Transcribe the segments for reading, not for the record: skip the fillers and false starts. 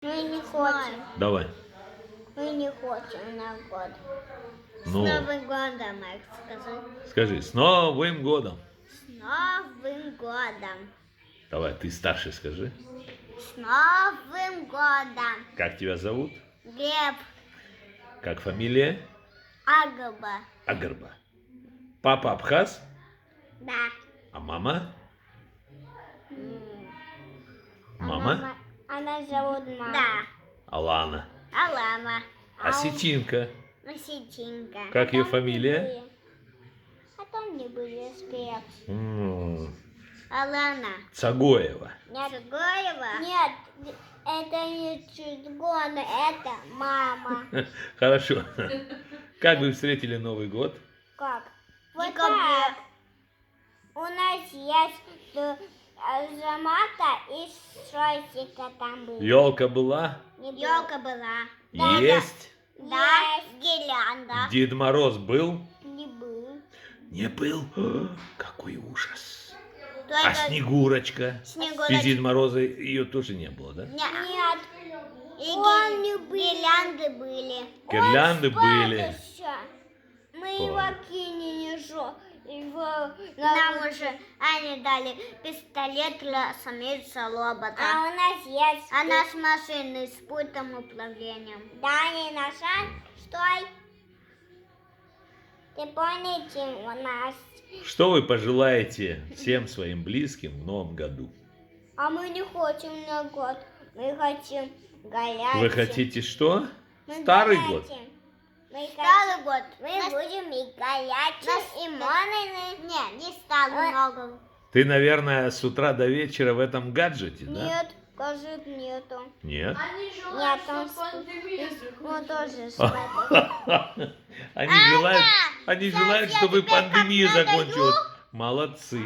Мы не хотим. Давай. Мы не хотим на год. Ну, С Новым годом, Макс, скажи. скажи, с Новым годом. С Новым годом. Давай, ты старше скажи. С Новым годом. Как тебя зовут? Глеб. Как фамилия? Агаба. Агарба. Папа абхаз, Да. а мама? А Мама? Она зовут мама. Да. Алана. Алана. Осетинка. Осетинка. Как ее фамилия? А там не были спев. М, Алана. Цагоева. Нет. Цугоева? Нет, это не Цугона, это мама. Хорошо. Как вы встретили Новый год? Как? Вот так. У нас есть замата и шойсика там были. Елка была? Елка была. Есть. Да, гирлянда. Дед Мороз был? Не был. Не был? Какой ужас. Только А Снегурочка? Снегурочка. Без Деда Мороза ее тоже не было, да? Нет. И гирлянды были. Гирлянды были. Мы его кинем еще. Нам уже они дали пистолет для самица робота. А у нас есть... А нас машины с пультом управлением. Да, не наша. Стой. Ты помните у нас... Что вы пожелаете всем своим близким в Новом году? А мы не хотим на год. Мы хотим горячий. Вы хотите что? Старый год? Старый год. Мы будем и горячий, и монный. Нет, не старый много. Ты, наверное, с утра до вечера в этом гаджете, да? Нет, кажется, нету. Нет? Они Нет, желают, он чтобы пандемия Он закончилась. тоже спать. Они желают, чтобы пандемия закончилась. Молодцы.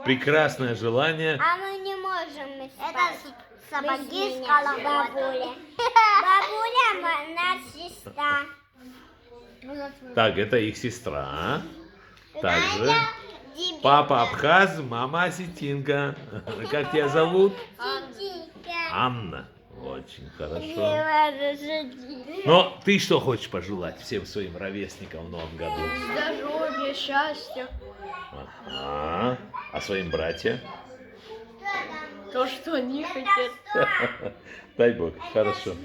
Прекрасное желание. А мы не можем спать. Это сапоги с бабуля. Бабуля, наша сестра. Так, это их сестра. Также папа абхаз, мама осетинка. Как тебя зовут? Анна. Очень хорошо. Но ты что хочешь пожелать всем своим ровесникам в Новом году? Здоровья, счастья. Ага. А своим братьям? То, что они хотят. Дай Бог. Хорошо.